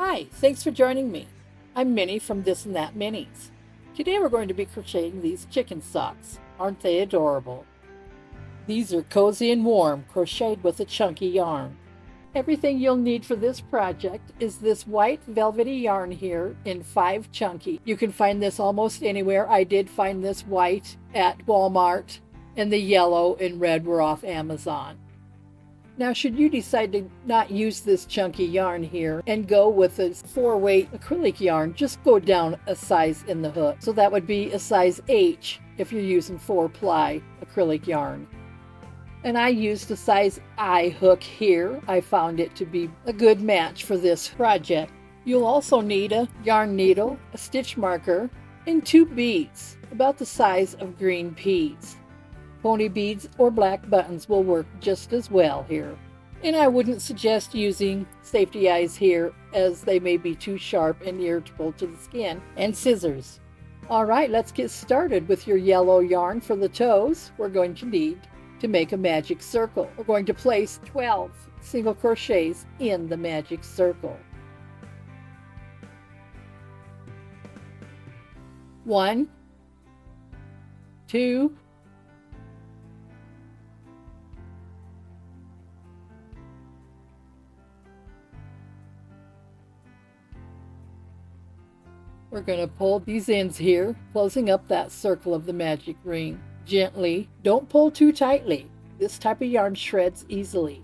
Hi, thanks for joining me. I'm Minnie from This and That Minis. Today we're going to be crocheting these chicken socks. Aren't they adorable? These are cozy and warm, crocheted with a chunky yarn. Everything you'll need for this project is this white velvety yarn here in 5 chunky. You can find this almost anywhere. I did find this white at Walmart, and the yellow and red were off Amazon. Now, should you decide to not use this chunky yarn here and go with a 4-weight acrylic yarn, just go down a size in the hook. So that would be a size H if you're using 4-ply acrylic yarn. And I used a size I hook here. I found it to be a good match for this project. You'll also need a yarn needle, a stitch marker, and 2 beads, about the size of green peas. Pony beads or black buttons will work just as well here. And I wouldn't suggest using safety eyes here, as they may be too sharp and irritable to the skin, and scissors. All right, let's get started with your yellow yarn for the toes. We're going to need to make a magic circle. We're going to place 12 single crochets in the magic circle. 1, 2, 3. We're going to pull these ends here, closing up that circle of the magic ring. Gently, don't pull too tightly. This type of yarn shreds easily.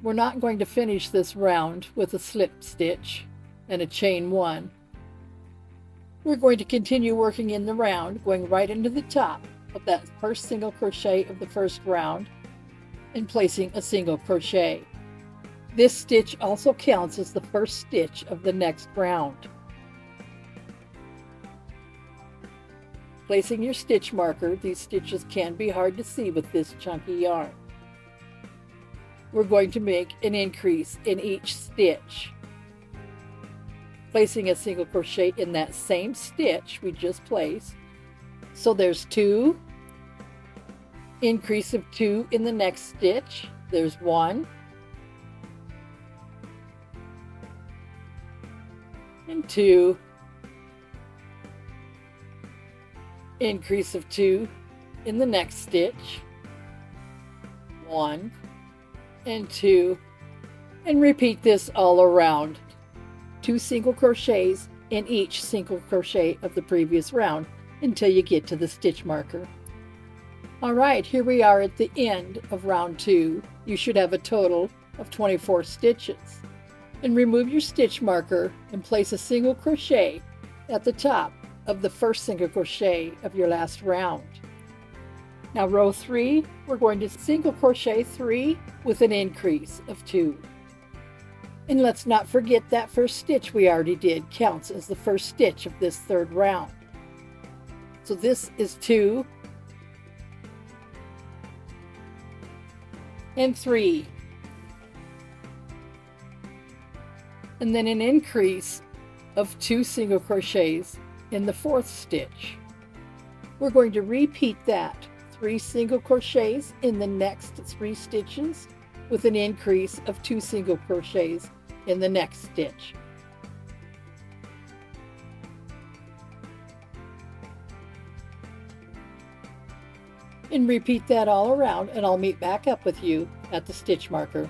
We're not going to finish this round with a slip stitch and a chain 1. We're going to continue working in the round, going right into the top of that first single crochet of the first round and placing a single crochet. This stitch also counts as the first stitch of the next round. Placing your stitch marker, these stitches can be hard to see with this chunky yarn. We're going to make an increase in each stitch. Placing a single crochet in that same stitch we just placed. So there's 2, increase of 2 in the next stitch. There's 1, and 2, increase of 2 in the next stitch, 1 and 2, and repeat this all around. 2 single crochets in each single crochet of the previous round until you get to the stitch marker. All right, here we are at the end of round 2. You should have a total of 24 stitches. And remove your stitch marker and place a single crochet at the top of the first single crochet of your last round. Now row 3, we're going to single crochet 3 with an increase of 2. And let's not forget that first stitch we already did counts as the first stitch of this third round. So this is 2 and 3. And then an increase of 2 single crochets in the 4th stitch. We're going to repeat that 3 single crochets in the next 3 stitches with an increase of 2 single crochets in the next stitch. And repeat that all around, and I'll meet back up with you at the stitch marker.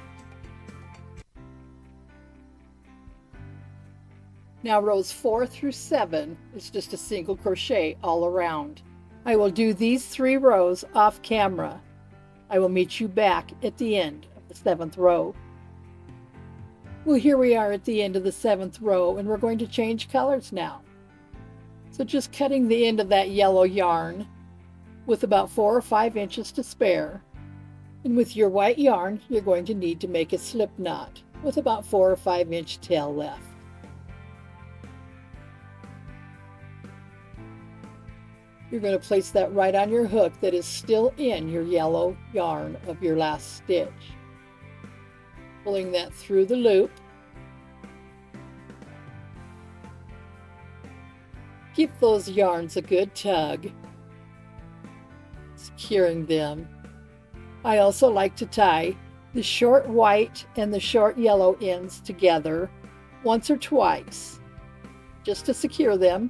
Now rows 4 through 7 is just a single crochet all around. I will do these 3 rows off camera. I will meet you back at the end of the 7th row. Well, here we are at the end of the 7th row, and we're going to change colors now. So just cutting the end of that yellow yarn with about 4 or 5 inches to spare. And with your white yarn, you're going to need to make a slip knot with about 4 or 5 inch tail left. You're going to place that right on your hook that is still in your yellow yarn of your last stitch. Pulling that through the loop. Give those yarns a good tug, securing them. I also like to tie the short white and the short yellow ends together once or twice just to secure them.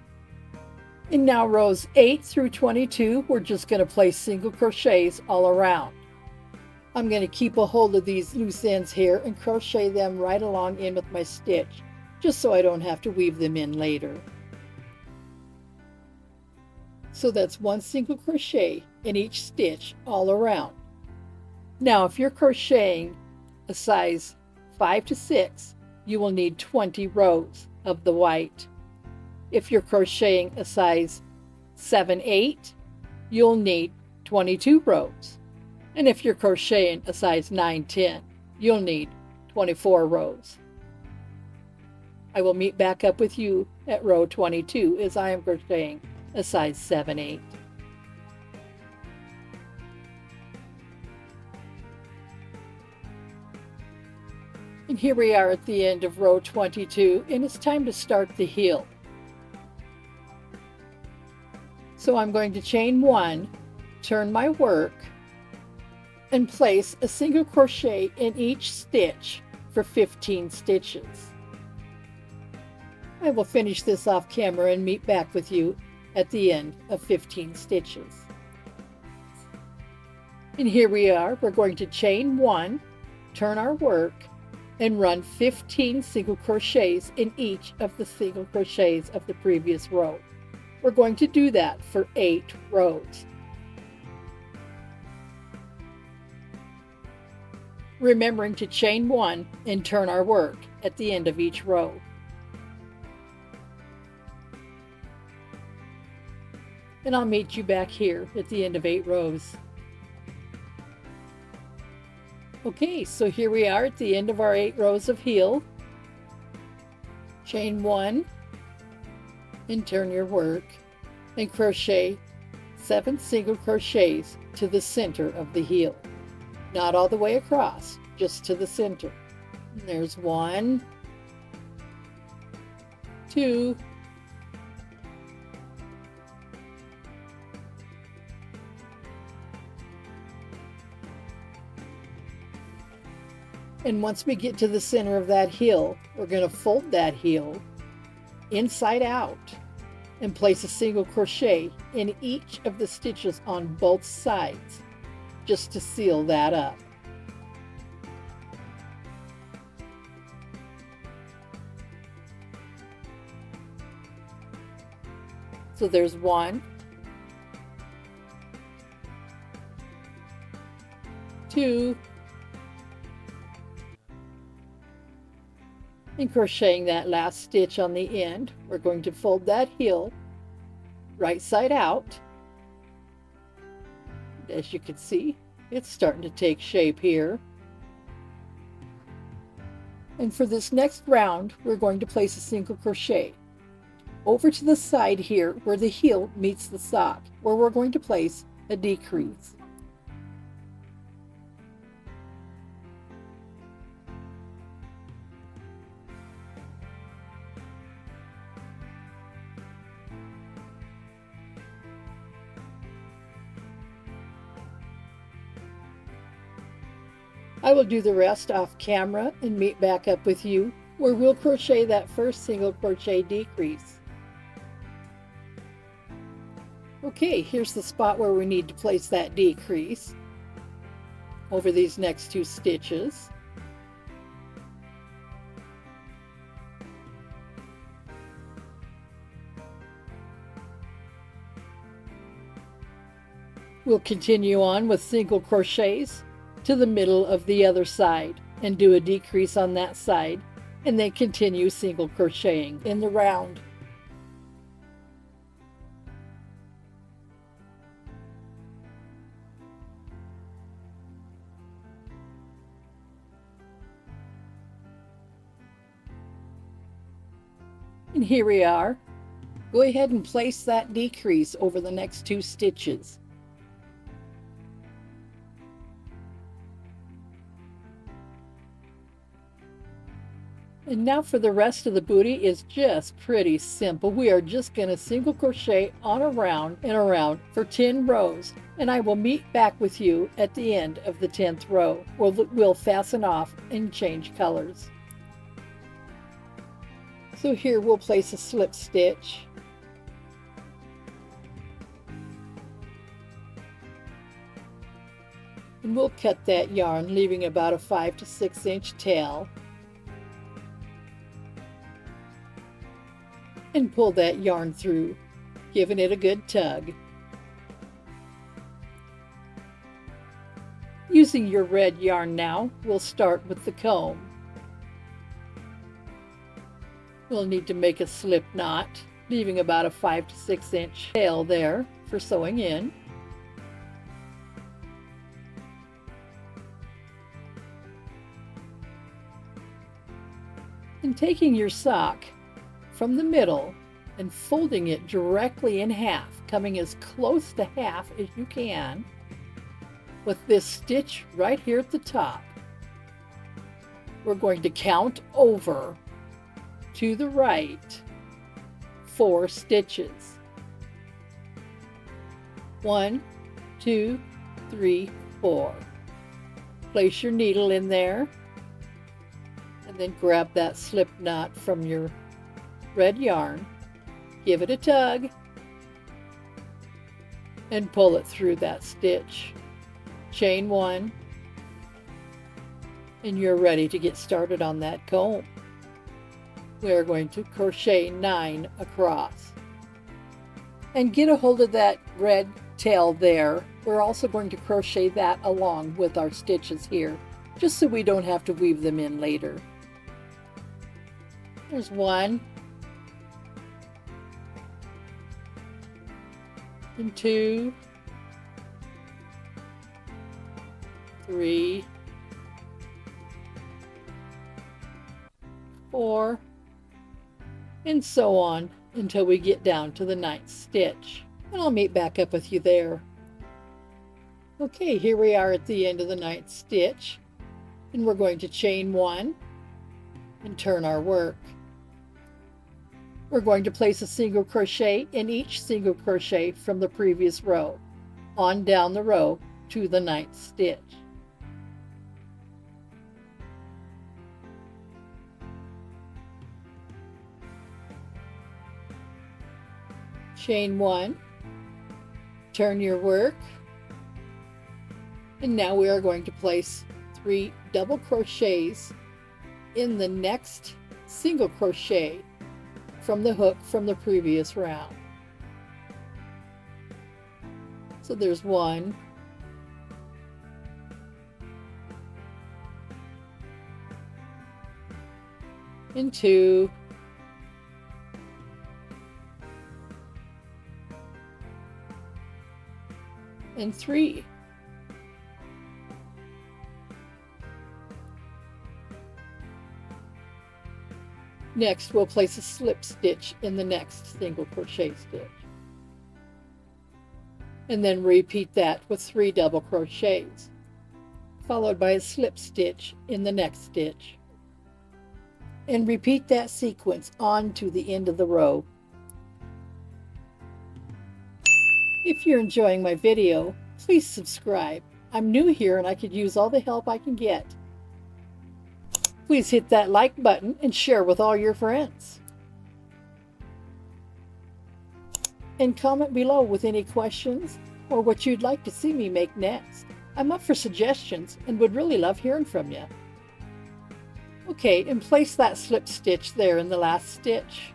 And now rows 8 through 22, we're just going to place single crochets all around. I'm going to keep a hold of these loose ends here and crochet them right along in with my stitch, just so I don't have to weave them in later. So that's one single crochet in each stitch all around. Now if you're crocheting a size 5 to 6, you will need 20 rows of the white. If you're crocheting a size 7-8, you'll need 22 rows. And if you're crocheting a size 9-10, you'll need 24 rows. I will meet back up with you at row 22 as I am crocheting a size 7-8. And here we are at the end of row 22, and it's time to start the heel. So I'm going to chain 1, turn my work, and place a single crochet in each stitch for 15 stitches. I will finish this off camera and meet back with you at the end of 15 stitches. And here we are. We're going to chain 1, turn our work, and run 15 single crochets in each of the single crochets of the previous row. We're going to do that for 8 rows. Remembering to chain 1 and turn our work at the end of each row. And I'll meet you back here at the end of 8 rows. Okay, so here we are at the end of our 8 rows of heel. Chain 1 and turn your work and crochet 7 single crochets to the center of the heel. Not all the way across, just to the center. And there's 1, 2, 3. And once we get to the center of that heel, we're going to fold that heel inside out and place a single crochet in each of the stitches on both sides, just to seal that up. So there's 1, 2, and crocheting that last stitch on the end, we're going to fold that heel right side out. As you can see, it's starting to take shape here. And for this next round, we're going to place a single crochet over to the side here where the heel meets the sock, where we're going to place a decrease. I will do the rest off camera and meet back up with you where we'll crochet that first single crochet decrease. Okay, here's the spot where we need to place that decrease over these next 2 stitches. We'll continue on with single crochets to the middle of the other side and do a decrease on that side, and then continue single crocheting in the round. And here we are. Go ahead and place that decrease over the next 2 stitches. And now for the rest of the booty is just pretty simple. We are just going to single crochet on around and around for 10 rows, and I will meet back with you at the end of the 10th row. We'll fasten off and change colors. So here we'll place a slip stitch. And we'll cut that yarn, leaving about a 5 to 6 inch tail. And pull that yarn through, giving it a good tug. Using your red yarn now, we'll start with the comb. We'll need to make a slip knot, leaving about a 5 to 6 inch tail there for sewing in. And taking your sock from the middle and folding it directly in half, coming as close to half as you can, with this stitch right here at the top, we're going to count over to the right 4 stitches. 1, 2, 3, 4. Place your needle in there, and then grab that slip knot from your red yarn, give it a tug, and pull it through that stitch. Chain 1, and you're ready to get started on that comb. We're going to crochet 9 across. And get a hold of that red tail there. We're also going to crochet that along with our stitches here, just so we don't have to weave them in later. There's 1, and 2, 3, 4, and so on until we get down to the 9th stitch. And I'll meet back up with you there. Okay, here we are at the end of the 9th stitch, and we're going to chain 1 and turn our work. We're going to place a single crochet in each single crochet from the previous row, on down the row to the 9th stitch. Chain 1, turn your work, and now we are going to place 3 double crochets in the next single crochet from the hook from the previous round. So there's 1, and 2, and 3. Next, we'll place a slip stitch in the next single crochet stitch. And then repeat that with 3 double crochets, followed by a slip stitch in the next stitch. And repeat that sequence on to the end of the row. If you're enjoying my video, please subscribe. I'm new here and I could use all the help I can get. Please hit that like button and share with all your friends. And comment below with any questions or what you'd like to see me make next. I'm up for suggestions and would really love hearing from you. Okay, and place that slip stitch there in the last stitch.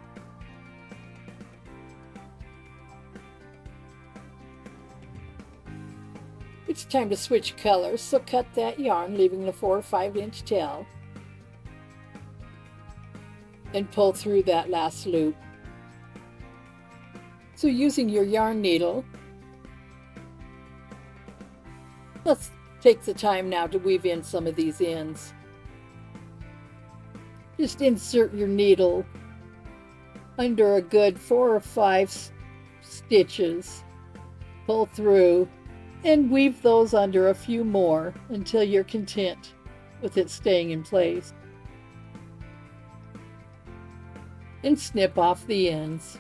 It's time to switch colors, so cut that yarn, leaving the 4 or 5 inch tail, and pull through that last loop. So using your yarn needle, let's take the time now to weave in some of these ends. Just insert your needle under a good 4 or 5 stitches, pull through, and weave those under a few more until you're content with it staying in place. And snip off the ends.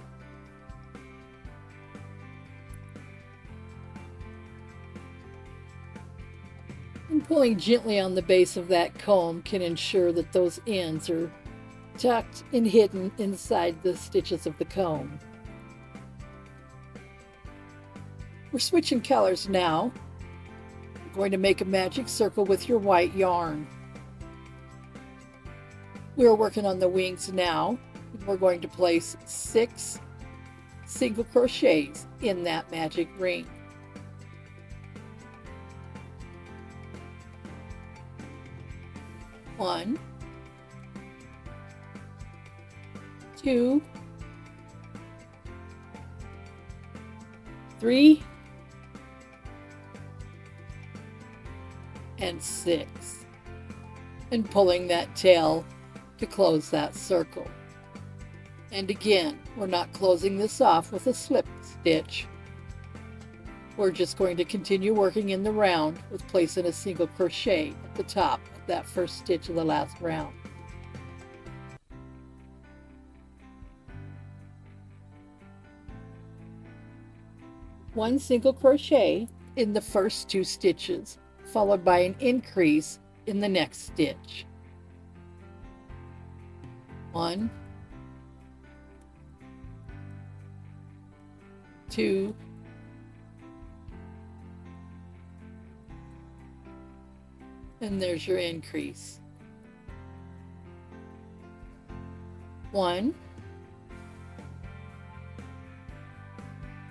And pulling gently on the base of that comb can ensure that those ends are tucked and hidden inside the stitches of the comb. We're switching colors now. You're going to make a magic circle with your white yarn. We're working on the wings now. We're going to place 6 single crochets in that magic ring. 1, 2, 3, and 6, and pulling that tail to close that circle. And again, we're not closing this off with a slip stitch. We're just going to continue working in the round with placing a single crochet at the top of that first stitch of the last round. One single crochet in the first 2 stitches, followed by an increase in the next stitch. 1, 2, and there's your increase. 1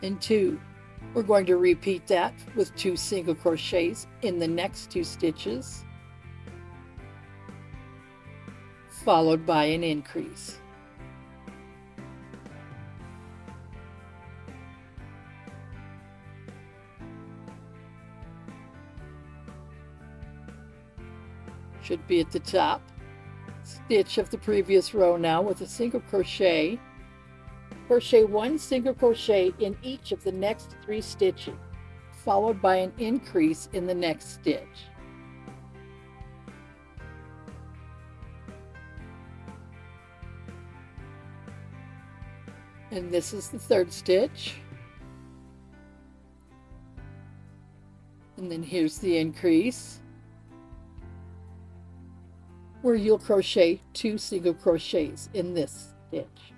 and 2. We're going to repeat that with 2 single crochets in the next 2 stitches, followed by an increase. Should be at the top stitch of the previous row now with a single crochet. Crochet 1 single crochet in each of the next 3 stitches, followed by an increase in the next stitch. And this is the 3rd stitch. And then here's the increase, where you'll crochet 2 single crochets in this stitch.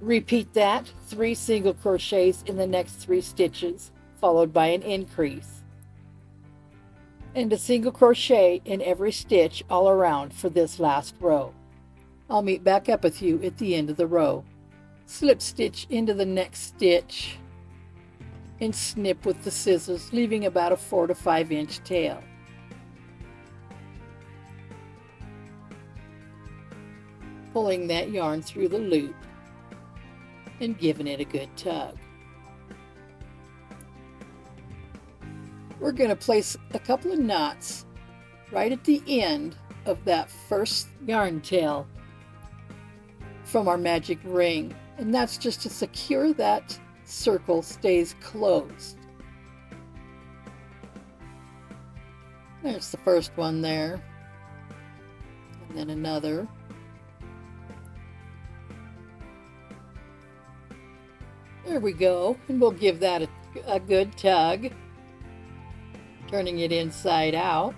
Repeat that 3 single crochets in the next 3 stitches, followed by an increase, and a single crochet in every stitch all around for this last row. I'll meet back up with you at the end of the row. Slip stitch into the next stitch and snip with the scissors, leaving about a 4 to 5 inch tail. Pulling that yarn through the loop and giving it a good tug. We're going to place a couple of knots right at the end of that first yarn tail from our magic ring, and that's just to secure that circle stays closed. There's the first one there, and then another. There we go, and we'll give that a good tug, turning it inside out,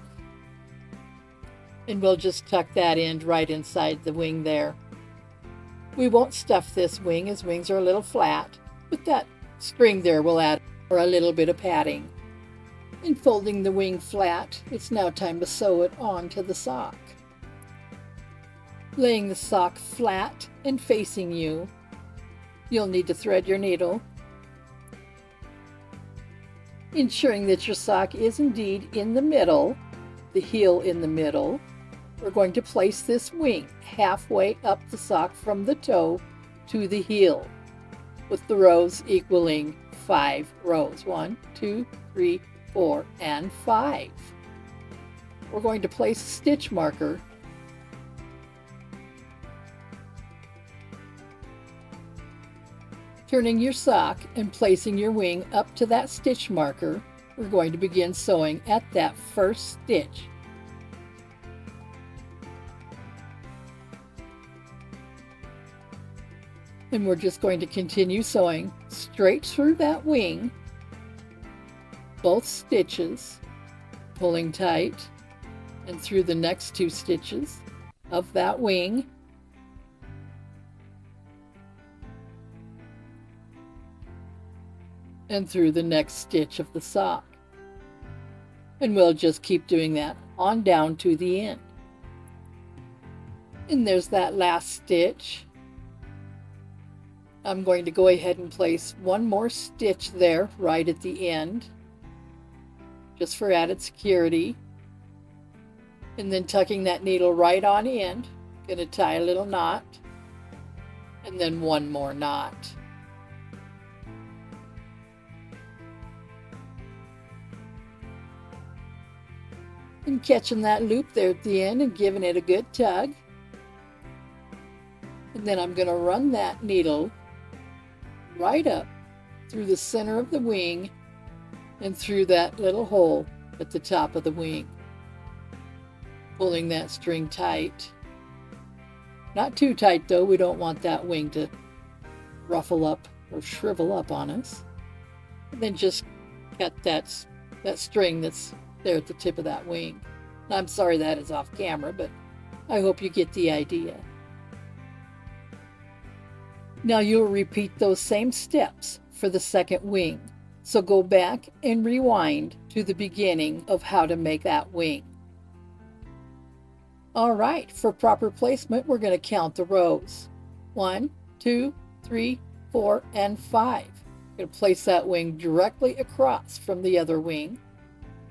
and we'll just tuck that end right inside the wing there. We won't stuff this wing, as wings are a little flat, but that string there will add a little bit of padding. And folding the wing flat, it's now time to sew it onto the sock. Laying the sock flat and facing you, you'll need to thread your needle, ensuring that your sock is indeed in the middle, the heel in the middle. We're going to place this wing halfway up the sock from the toe to the heel, with the rows equaling 5 rows. 1, 2, 3, 4, and 5. We're going to place a stitch marker turning your sock and placing your wing up to that stitch marker. We're going to begin sewing at that first stitch. And we're just going to continue sewing straight through that wing, both stitches, pulling tight, and through the next 2 stitches of that wing, and through the next stitch of the sock. And we'll just keep doing that on down to the end. And there's that last stitch. I'm going to go ahead and place one more stitch there right at the end, just for added security. And then tucking that needle right on in, gonna tie a little knot, and then one more knot. And catching that loop there at the end and giving it a good tug. And then I'm gonna run that needle right up through the center of the wing and through that little hole at the top of the wing, pulling that string tight. Not too tight though, we don't want that wing to ruffle up or shrivel up on us. And then just cut that string that's there at the tip of that wing. I'm sorry that is off camera, but I hope you get the idea. Now you'll repeat those same steps for the second wing. So go back and rewind to the beginning of how to make that wing. All right, for proper placement, we're going to count the rows. 1, 2, 3, 4, and 5. I'm going to place that wing directly across from the other wing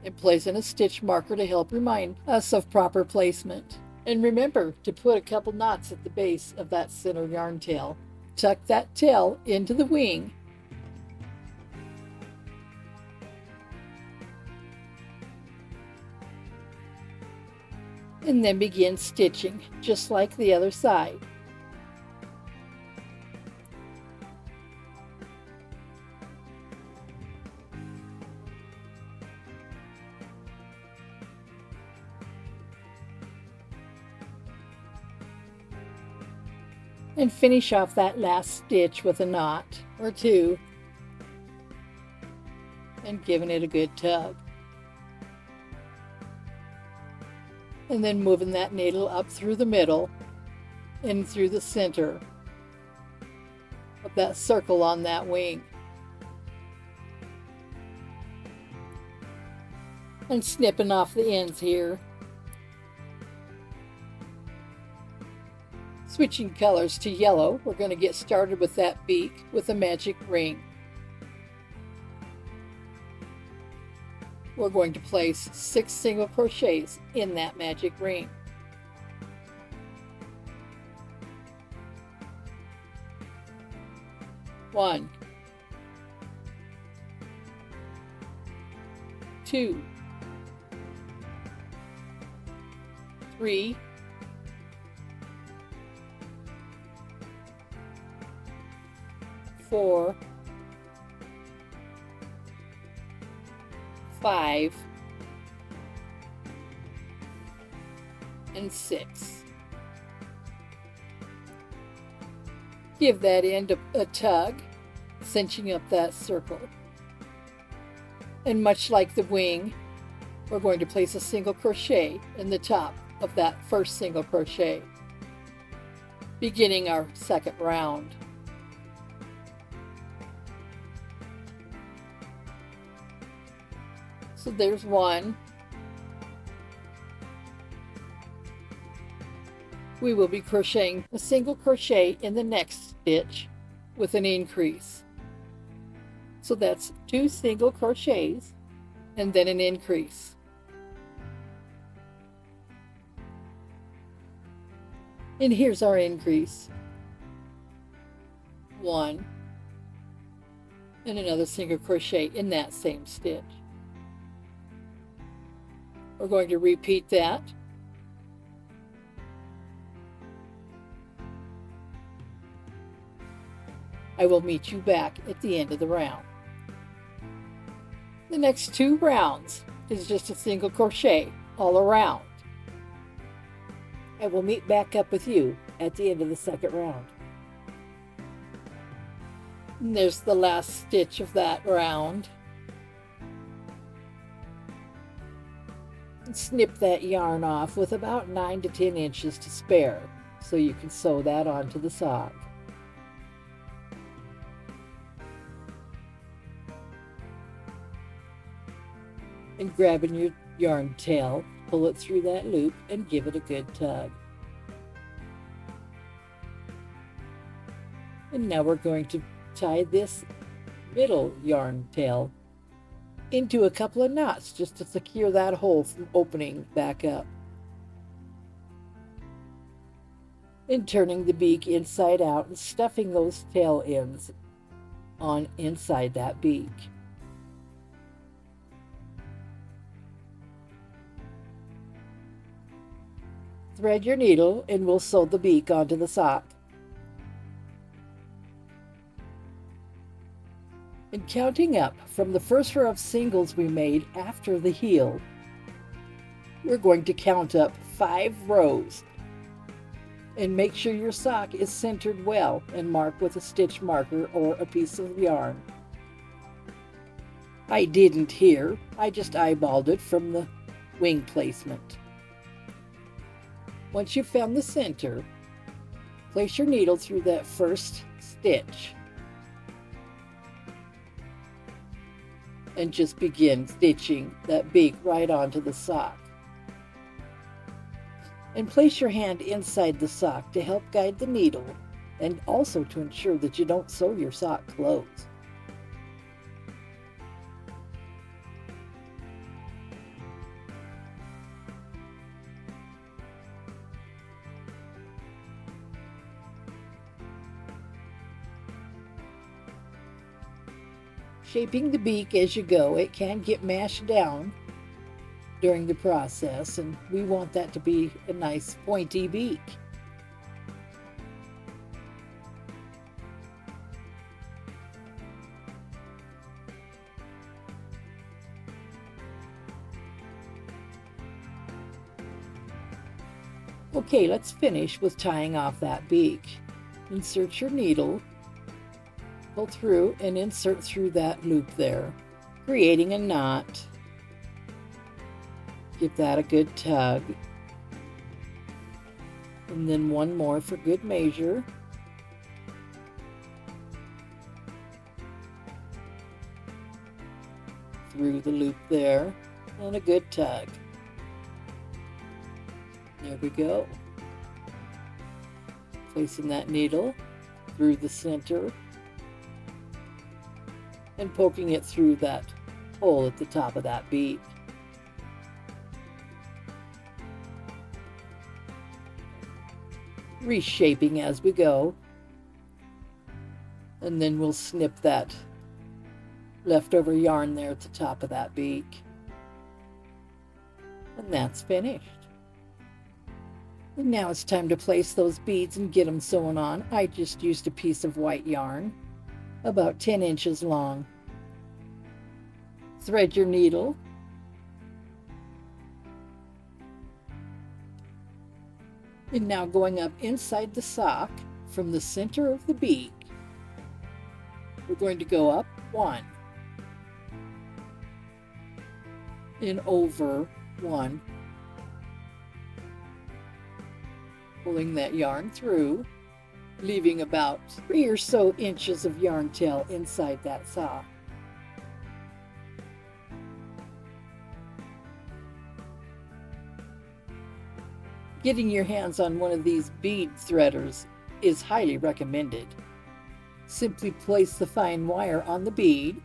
and place in a stitch marker to help remind us of proper placement. And remember to put a couple knots at the base of that center yarn tail. Tuck that tail into the wing and then begin stitching just like the other side. And finish off that last stitch with a knot or two and giving it a good tug. And then moving that needle up through the middle and through the center of that circle on that wing. And snipping off the ends here. Switching colors to yellow, we're going to get started with that beak with a magic ring. We're going to place 6 single crochets in that magic ring. One, 2, 3, 4, 5, and 6. Give that end a tug, cinching up that circle. And much like the wing, we're going to place a single crochet in the top of that first single crochet, beginning our second round. So there's one. We will be crocheting a single crochet in the next stitch with an increase. So that's 2 single crochets and then an increase. And here's our increase. 1 and another single crochet in that same stitch. We're going to repeat that. I will meet you back at the end of the round. The next 2 rounds is just a single crochet all around. I will meet back up with you at the end of the second round. And there's the last stitch of that round. Snip that yarn off with about 9 to 10 inches to spare so you can sew that onto the sock. And grabbing your yarn tail, pull it through that loop and give it a good tug. And now we're going to tie this middle yarn tail into a couple of knots just to secure that hole from opening back up. And turning the beak inside out and stuffing those tail ends on inside that beak. Thread your needle and we'll sew the beak onto the sock. And counting up from the first row of singles we made after the heel, we're going to count up 5 rows. And make sure your sock is centered well and mark with a stitch marker or a piece of yarn. I didn't here, I just eyeballed it from the wing placement. Once you've found the center, place your needle through that first stitch and just begin stitching that beak right onto the sock. And place your hand inside the sock to help guide the needle and also to ensure that you don't sew your sock closed. Shaping the beak as you go, it can get mashed down during the process, and we want that to be a nice pointy beak. Okay, let's finish with tying off that beak. Insert your needle, pull through and insert through that loop there, creating a knot. Give that a good tug. And then one more for good measure. Through the loop there, and a good tug. There we go. Placing that needle through the center and poking it through that hole at the top of that beak. Reshaping as we go, and then we'll snip that leftover yarn there at the top of that beak, and that's finished. And now it's time to place those beads and get them sewn on. I just used a piece of white yarn about 10 inches long. Thread your needle and now going up inside the sock from the center of the beak, we're going to go up 1 and over 1, pulling that yarn through, leaving about 3 or so inches of yarn tail inside that sock. Getting your hands on one of these bead threaders is highly recommended. Simply place the fine wire on the bead,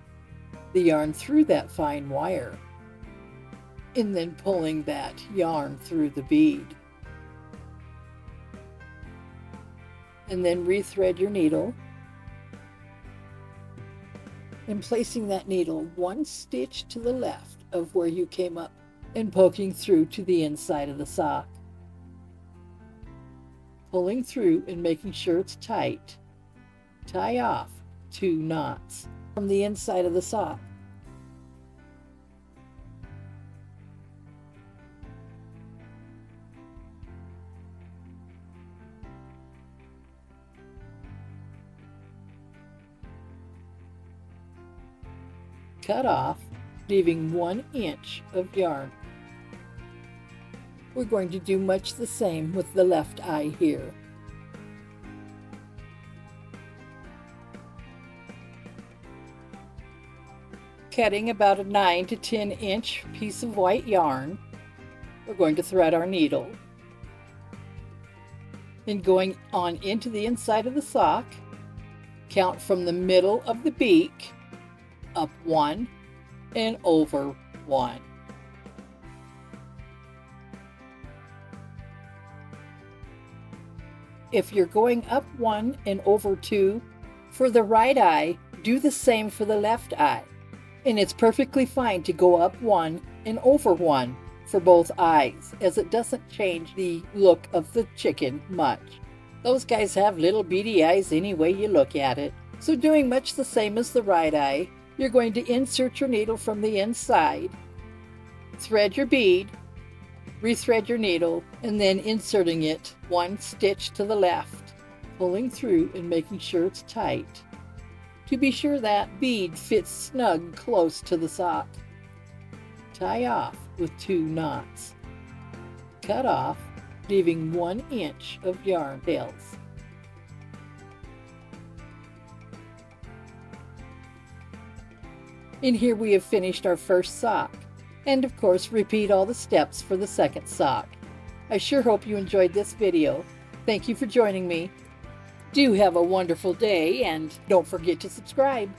the yarn through that fine wire, and then pulling that yarn through the bead. And then rethread your needle and placing that needle 1 stitch to the left of where you came up and poking through to the inside of the sock. Pulling through and making sure it's tight. Tie off 2 knots from the inside of the sock. Cut off, leaving 1 inch of yarn. We're going to do much the same with the left eye here. cutting about a 9 to 10 inch piece of white yarn, we're going to thread our needle. Then going on into the inside of the sock, count from the middle of the beak up 1 and over 1. If you're going up 1 and over 2 for the right eye, do the same for the left eye. And it's perfectly fine to go up 1 and over 1 for both eyes, as it doesn't change the look of the chicken much. Those guys have little beady eyes any way you look at it. So doing much the same as the right eye, you're going to insert your needle from the inside, thread your bead, rethread your needle, and then inserting it 1 stitch to the left, pulling through and making sure it's tight, to be sure that bead fits snug close to the sock. Tie off with 2 knots. Cut off, leaving 1 inch of yarn tails. And here we have finished our first sock. And of course, repeat all the steps for the second sock. I sure hope you enjoyed this video. Thank you for joining me. Do have a wonderful day, and don't forget to subscribe.